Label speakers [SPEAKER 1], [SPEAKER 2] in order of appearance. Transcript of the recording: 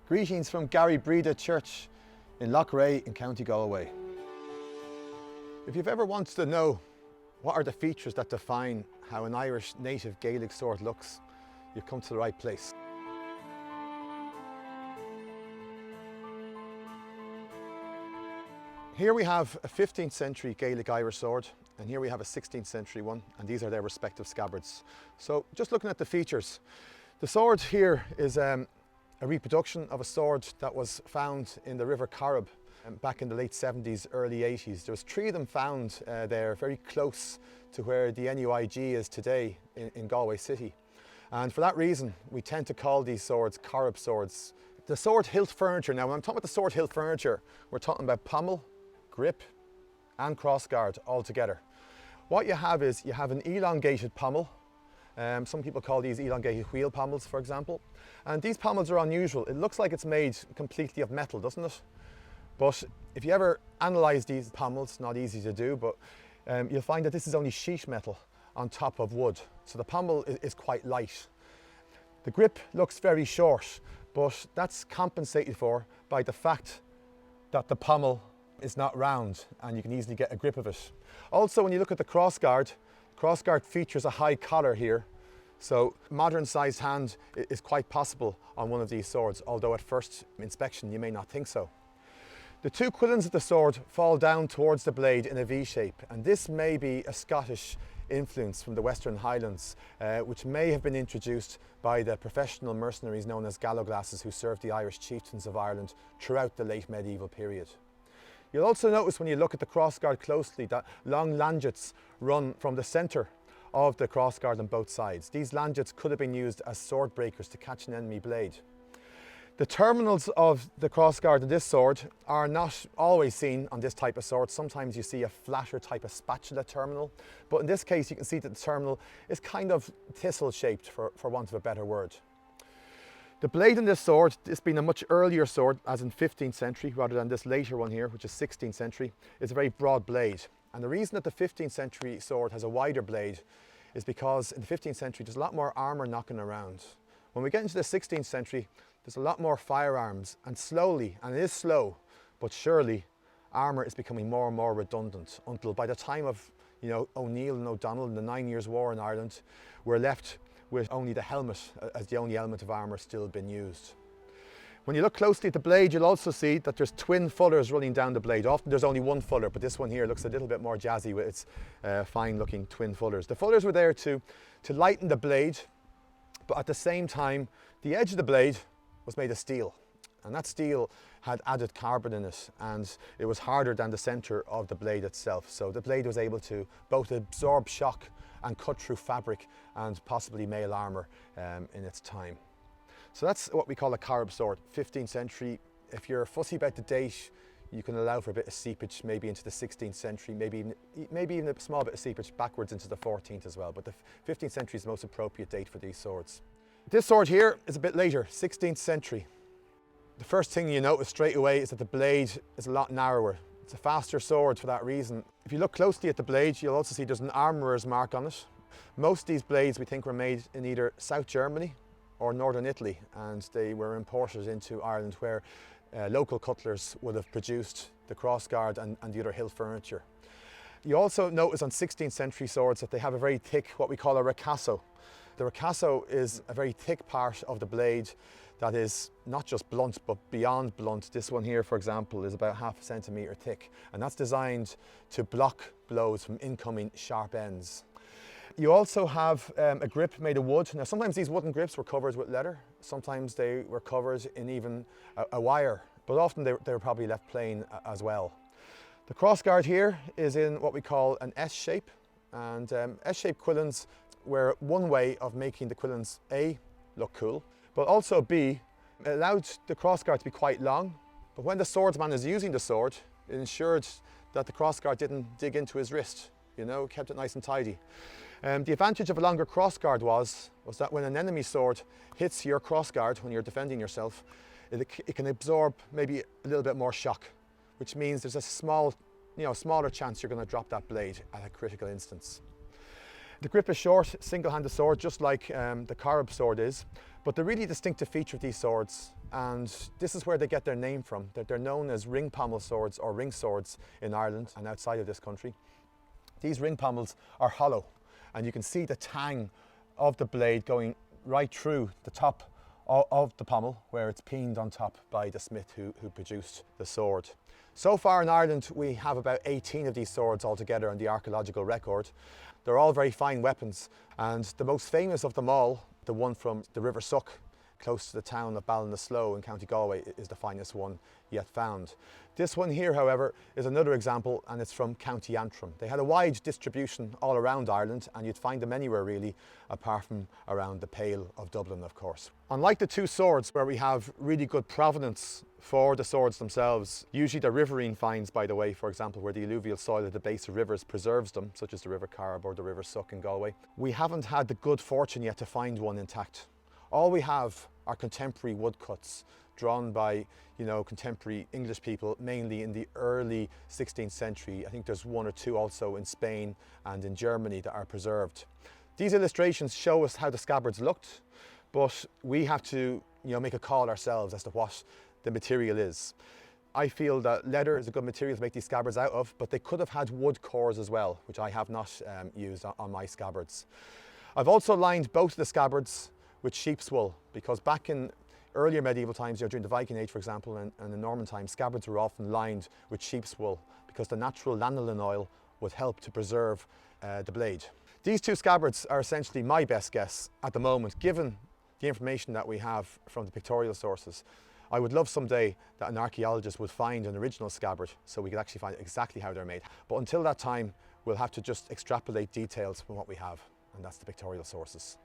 [SPEAKER 1] Greetings from Gary Breda Church in Loughrea in County Galway. If you've ever wanted to know what are the features that define how an Irish native Gaelic sword looks, you've come to the right place. Here we have a 15th century Gaelic Irish sword, and here we have a 16th century one, and these are their respective scabbards. So just looking at the features, the sword here is a reproduction of a sword that was found in the River Corrib back in the late 70s, early 80s. There was 3 of them found there, very close to where the NUIG is today in Galway City. And for that reason, we tend to call these swords Corrib swords. The sword hilt furniture, now when I'm talking about the sword hilt furniture, we're talking about pommel, grip and crossguard all together. What you have is you have an elongated pommel. Some people call these elongated wheel pommels, for example. And these pommels are unusual. It looks like it's made completely of metal, doesn't it? But if you ever analyse these pommels, not easy to do, but you'll find that this is only sheet metal on top of wood. So the pommel is quite light. The grip looks very short, but that's compensated for by the fact that the pommel is not round and you can easily get a grip of it. Also, when you look at the crossguard features a high collar here. So modern sized hand is quite possible on one of these swords, although at first inspection you may not think so. The 2 quillins of the sword fall down towards the blade in a V shape, and this may be a Scottish influence from the Western Highlands, which may have been introduced by the professional mercenaries known as gallowglasses who served the Irish chieftains of Ireland throughout the late medieval period. You'll also notice when you look at the crossguard closely that long langets run from the centre of the crossguard on both sides. These langets could have been used as sword breakers to catch an enemy blade. The terminals of the crossguard of this sword are not always seen on this type of sword. Sometimes you see a flatter type of spatula terminal, but in this case you can see that the terminal is kind of thistle shaped, for want of a better word. The blade in this sword, this being a much earlier sword, as in 15th century, rather than this later one here, which is 16th century, is a very broad blade. And the reason that the 15th century sword has a wider blade is because in the 15th century there's a lot more armour knocking around. When we get into the 16th century, there's a lot more firearms, and slowly, and it is slow, but surely, armour is becoming more and more redundant until by the time of O'Neill and O'Donnell in the 9 Years' War in Ireland, we're left with only the helmet as the only element of armour still being used. When you look closely at the blade, you'll also see that there's twin fullers running down the blade. Often there's only one fuller, but this one here looks a little bit more jazzy with its fine looking twin fullers. The fullers were there to lighten the blade, but at the same time, the edge of the blade was made of steel. And that steel had added carbon in it, and it was harder than the centre of the blade itself. So the blade was able to both absorb shock and cut through fabric and possibly mail armour in its time. So that's what we call a Corrib sword, 15th century. If you're fussy about the date, you can allow for a bit of seepage, maybe into the 16th century, maybe even a small bit of seepage backwards into the 14th as well. But the 15th century is the most appropriate date for these swords. This sword here is a bit later, 16th century. The first thing you notice straight away is that the blade is a lot narrower. It's a faster sword for that reason. If you look closely at the blade, you'll also see there's an armourer's mark on it. Most of these blades we think were made in either South Germany or Northern Italy, and they were imported into Ireland where local cutlers would have produced the crossguard and the other hilt furniture. You also notice on 16th century swords that they have a very thick, what we call a ricasso. The ricasso is a very thick part of the blade that is not just blunt, but beyond blunt. This one here, for example, is about ½ centimetre thick, and that's designed to block blows from incoming sharp ends. You also have a grip made of wood. Now, sometimes these wooden grips were covered with leather. Sometimes they were covered in even a wire, but often they were probably left plain as well. The crossguard here is in what we call an S shape, and S-shaped quillins were one way of making the quillins A, look cool, but also B, it allowed the crossguard to be quite long, but when the swordsman is using the sword, it ensured that the crossguard didn't dig into his wrist, kept it nice and tidy. The advantage of a longer crossguard was that when an enemy sword hits your crossguard when you're defending yourself, it can absorb maybe a little bit more shock, which means there's a smaller chance you're going to drop that blade at a critical instance. The grip is short, single-handed sword, just like the Corrib sword is, But the really distinctive feature of these swords, and this is where they get their name from, that they're known as ring pommel swords or ring swords in Ireland and outside of this country. These ring pommels are hollow, and you can see the tang of the blade going right through the top of the pommel, where it's peened on top by the smith who produced the sword. So far in Ireland we have about 18 of these swords altogether on the archaeological record. They're all very fine weapons, and the most famous of them all, the one from the River Suck, close to the town of Ballinasloe in County Galway, is the finest one yet found. This one here, however, is another example, and it's from County Antrim. They had a wide distribution all around Ireland, and you'd find them anywhere really, apart from around the Pale of Dublin, of course. Unlike the two swords where we have really good provenance for the swords themselves, usually they're riverine finds, by the way, for example, where the alluvial soil at the base of rivers preserves them, such as the River Carb or the River Suck in Galway. We haven't had the good fortune yet to find one intact. All we have are contemporary woodcuts drawn by, contemporary English people, mainly in the early 16th century. I think there's one or two also in Spain and in Germany that are preserved. These illustrations show us how the scabbards looked, but we have to, make a call ourselves as to what the material is. I feel that leather is a good material to make these scabbards out of, but they could have had wood cores as well, which I have not used on my scabbards. I've also lined both the scabbards with sheep's wool, because back in earlier medieval times, during the Viking Age, for example, and the Norman times, scabbards were often lined with sheep's wool because the natural lanolin oil would help to preserve the blade. These two scabbards are essentially my best guess at the moment, given the information that we have from the pictorial sources. I would love someday that an archaeologist would find an original scabbard so we could actually find exactly how they're made. But until that time, we'll have to just extrapolate details from what we have, and that's the pictorial sources.